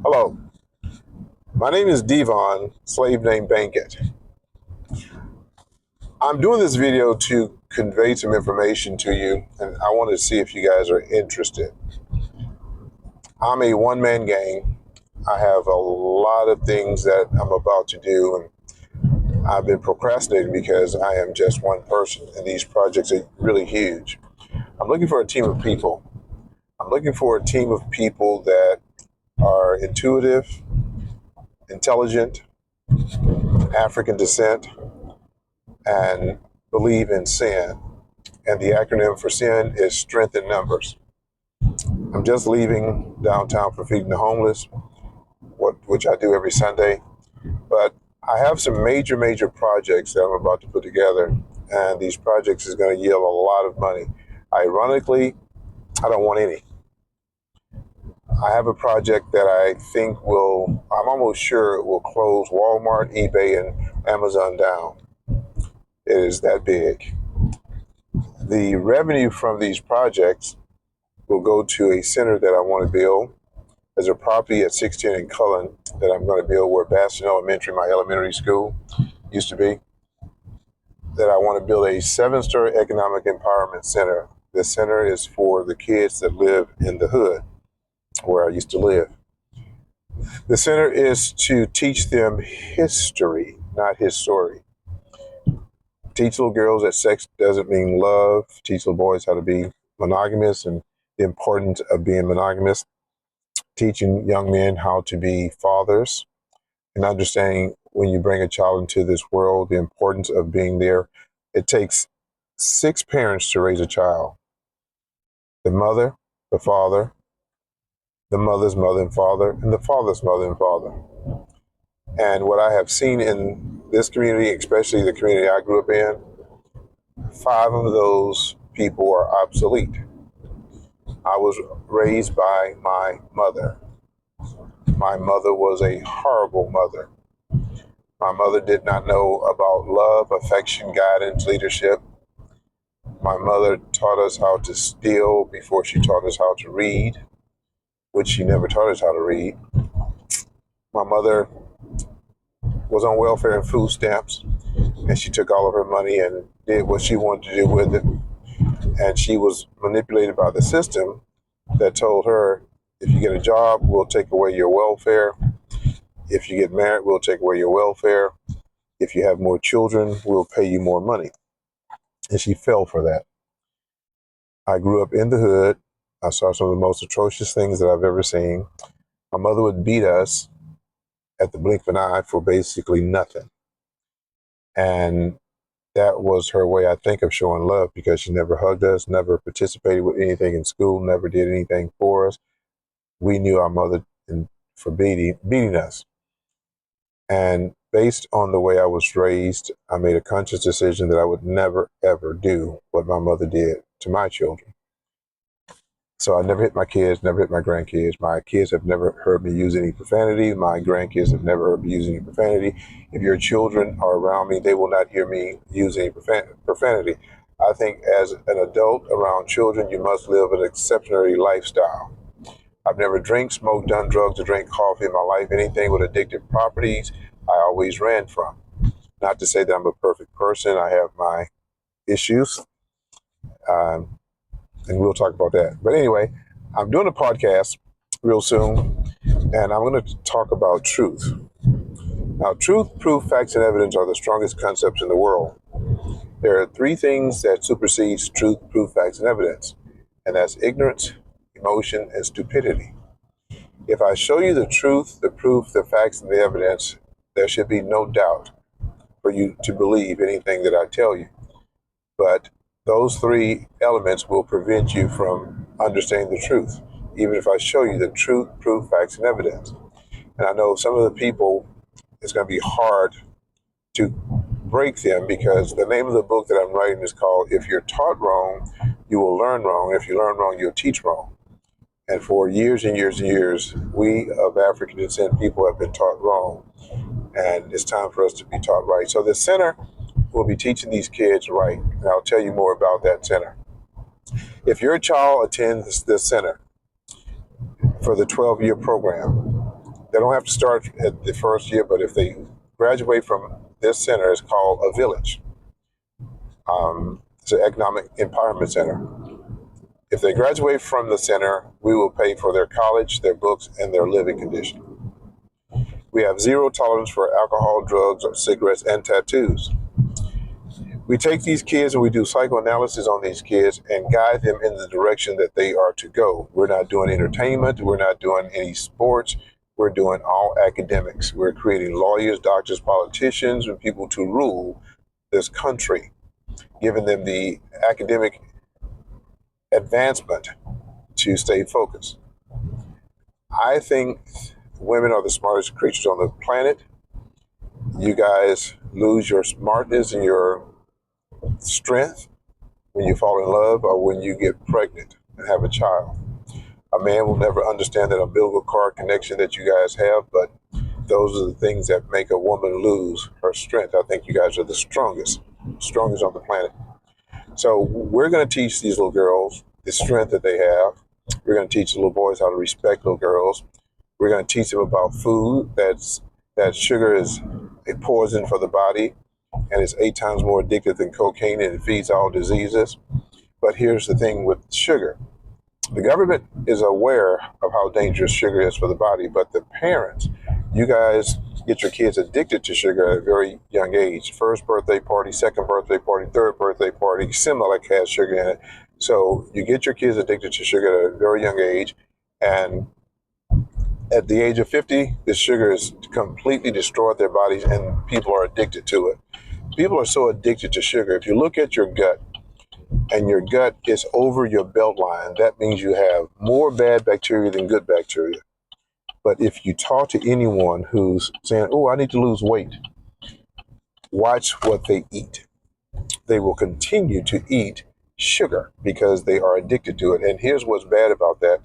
Hello, my name is Devon, slave name Bankett. I'm doing this video to convey some information to you, and I want to see if you guys are interested. I'm a one-man gang. I have a lot of things that I'm about to do, and I've been procrastinating because I am just one person, and these projects are really huge. I'm looking for a team of people. I'm looking for a team of people that are intuitive, intelligent, African descent, and believe in sin. And the acronym for SIN is Strength in Numbers. I'm just leaving downtown for feeding the homeless, which I do every Sunday. But I have some major projects that I'm about to put together, and these projects is going to yield a lot of money. Ironically, I don't want any. I have a project that I think I'm almost sure it will close Walmart, eBay, and Amazon down. It is that big. The revenue from these projects will go to a center that I want to build. There's a property at 16 in Cullen that I'm going to build where Bastion Elementary, my elementary school, used to be. That I want to build a 7-story economic empowerment center. This center is for the kids that live in the hood where I used to live. The center is to teach them history, not his story. Teach little girls that sex doesn't mean love. Teach little boys how to be monogamous and the importance of being monogamous. Teaching young men how to be fathers and understanding when you bring a child into this world, the importance of being there. It takes 6 parents to raise a child: the mother, the father, the mother's mother and father, and the father's mother and father. And what I have seen in this community, especially the community I grew up in, 5 of those people are obsolete. I was raised by my mother. My mother was a horrible mother. My mother did not know about love, affection, guidance, leadership. My mother taught us how to steal before she taught us how to read, which she never taught us how to read. My mother was on welfare and food stamps, and she took all of her money and did what she wanted to do with it. And she was manipulated by the system that told her, if you get a job, we'll take away your welfare. If you get married, we'll take away your welfare. If you have more children, we'll pay you more money. And she fell for that. I grew up in the hood. I saw some of the most atrocious things that I've ever seen. My mother would beat us at the blink of an eye for basically nothing. And that was her way, I think, of showing love, because she never hugged us, never participated with anything in school, never did anything for us. We knew our mother for beating us. And based on the way I was raised, I made a conscious decision that I would never, ever do what my mother did to my children. So I never hit my kids, never hit my grandkids. My kids have never heard me use any profanity. My grandkids have never heard me use any profanity. If your children are around me, they will not hear me use any profanity. I think as an adult around children, you must live an exceptional lifestyle. I've never drank, smoked, done drugs, or drank coffee in my life. Anything with addictive properties, I always ran from. Not to say that I'm a perfect person. I have my issues. Um, and we'll talk about that. But anyway, I'm doing a podcast real soon, and I'm going to talk about truth. Now, truth, proof, facts, and evidence are the strongest concepts in the world. There are 3 things that supersedes truth, proof, facts, and evidence, and that's ignorance, emotion, and stupidity. If I show you the truth, the proof, the facts, and the evidence, there should be no doubt for you to believe anything that I tell you. But those 3 elements will prevent you from understanding the truth, even if I show you the truth, proof, facts, and evidence. And I know some of the people, it's going to be hard to break them, because the name of the book that I'm writing is called If You're Taught Wrong, You Will Learn Wrong. If you learn wrong, you'll teach wrong. And for years and years and years, we of African descent people have been taught wrong. And it's time for us to be taught right. So the center will be teaching these kids right. And I'll tell you more about that center. If your child attends this center for the 12-year program, They don't have to start at the first year, but if they graduate from this center, it's called a village. It's an economic empowerment center. If they graduate from the center, we will pay for their college, their books, and their living condition. We have zero tolerance for alcohol, drugs, or cigarettes, and tattoos. We take these kids and we do psychoanalysis on these kids and guide them in the direction that they are to go. We're not doing entertainment. We're not doing any sports. We're doing all academics. We're creating lawyers, doctors, politicians, and people to rule this country, giving them the academic advancement to stay focused. I think women are the smartest creatures on the planet. You guys lose your smartness and your strength when you fall in love or when you get pregnant and have a child. A man will never understand that umbilical cord connection that you guys have, but those are the things that make a woman lose her strength. I think you guys are the strongest on the planet. So we're going to teach these little girls the strength that they have. We're going to teach the little boys how to respect little girls. We're going to teach them about food, that sugar is a poison for the body, and it's 8 times more addictive than cocaine, and it feeds all diseases. But here's the thing with sugar. The government is aware of how dangerous sugar is for the body, but the parents, you guys get your kids addicted to sugar at a very young age. First birthday party, second birthday party, third birthday party, Similac has sugar in it. So you get your kids addicted to sugar at a very young age, and at the age of 50, the sugar has completely destroyed their bodies, and people are addicted to it. People are so addicted to sugar. If you look at your gut, and your gut is over your belt line, that means you have more bad bacteria than good bacteria. But if you talk to anyone who's saying, oh, I need to lose weight, watch what they eat. They will continue to eat sugar because they are addicted to it. And here's what's bad about that.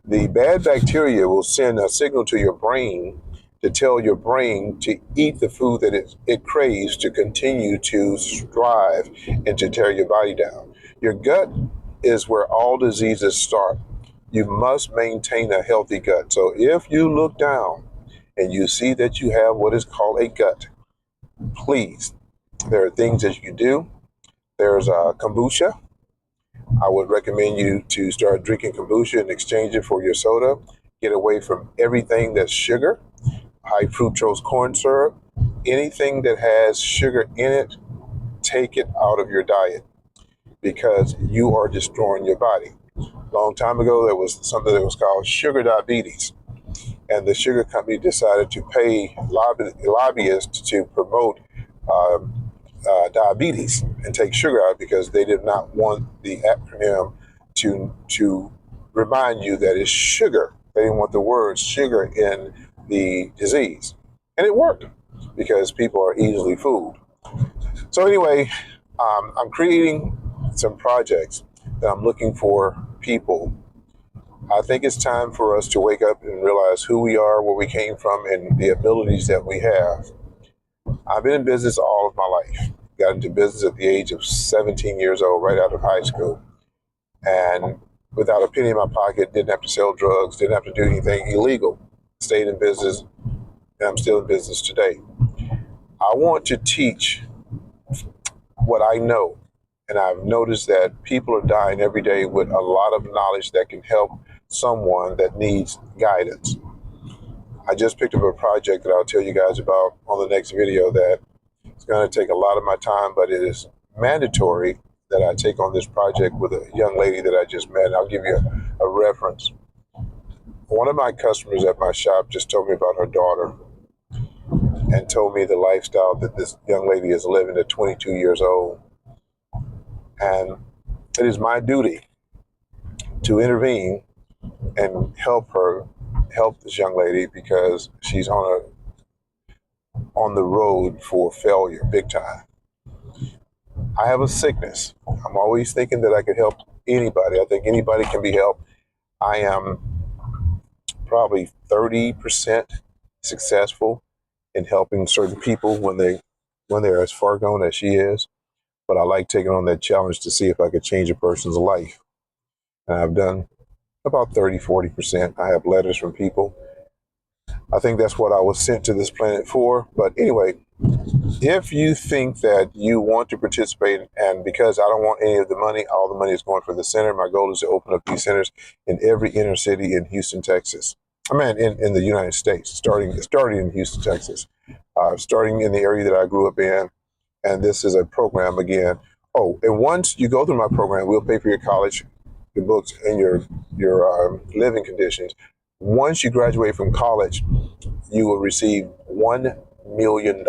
The bad bacteria will send a signal to your brain to tell your brain to eat the food that it craves to continue to strive and to tear your body down. Your gut is where all diseases start. You must maintain a healthy gut. So if you look down and you see that you have what is called a gut, please, there are things that you can do. There's kombucha. I would recommend you to start drinking kombucha and exchange it for your soda. Get away from everything that's sugar, high fructose corn syrup, anything that has sugar in it, take it out of your diet because you are destroying your body. A long time ago, there was something that was called sugar diabetes. And the sugar company decided to pay lobbyists to promote diabetes and take sugar out because they did not want the acronym to remind you that it's sugar. They didn't want the word sugar in the disease. And it worked because people are easily fooled. So anyway, I'm creating some projects that I'm looking for people. I think it's time for us to wake up and realize who we are, where we came from, and the abilities that we have. I've been in business all of my life. Got into business at the age of 17 years old, right out of high school. And without a penny in my pocket, didn't have to sell drugs, didn't have to do anything illegal. Stayed in business, and I'm still in business today. I want to teach what I know. And I've noticed that people are dying every day with a lot of knowledge that can help someone that needs guidance. I just picked up a project that I'll tell you guys about on the next video that it's going to take a lot of my time, but it is mandatory that I take on this project with a young lady that I just met. And I'll give you a reference. One of my customers at my shop just told me about her daughter and told me the lifestyle that this young lady is living at 22 years old. And it is my duty to intervene and help this young lady because she's on the road for failure, big time. I have a sickness. I'm always thinking that I could help anybody. I think anybody can be helped. I am probably 30% successful in helping certain people when they're as far gone as she is. But I like taking on that challenge to see if I could change a person's life. And I've done about 30, 40%. I have letters from people I think that's what I was sent to this planet for. But anyway, if you think that you want to participate, and because I don't want any of the money, all the money is going for the center. My goal is to open up these centers in every inner city in Houston, Texas. I mean, in the United States, starting in Houston, Texas, starting in the area that I grew up in. And this is a program again. Oh, and once you go through my program, we'll pay for your college, your books, and your living conditions. Once you graduate from college, you will receive $1 million.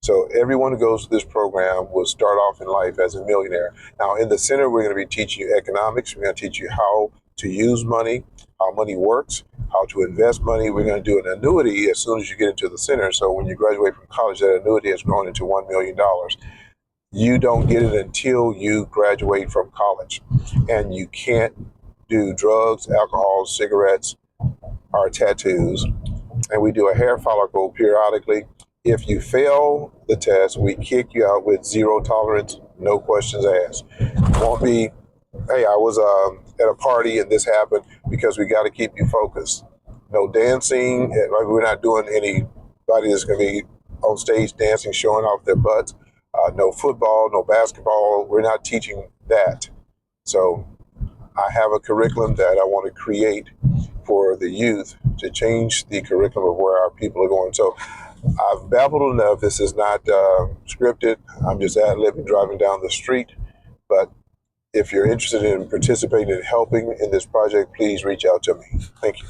So everyone who goes to this program will start off in life as a millionaire. Now, in the center, we're going to be teaching you economics. We're going to teach you how to use money, how money works, how to invest money. We're going to do an annuity as soon as you get into the center. So when you graduate from college, that annuity has grown into $1 million. You don't get it until you graduate from college. And you can't do drugs, alcohol, cigarettes, or tattoos. And we do a hair follicle periodically. If you fail the test, we kick you out with zero tolerance, no questions asked. It won't be, hey, I was at a party and this happened, because we got to keep you focused. No dancing. We're not doing anybody that's going to be on stage dancing, showing off their butts. No football, no basketball. We're not teaching that. So I have a curriculum that I want to create for the youth to change the curriculum of where our people are going. So I've babbled enough. This is not scripted. I'm just ad-libbing driving down the street. But if you're interested in participating and helping in this project, please reach out to me. Thank you.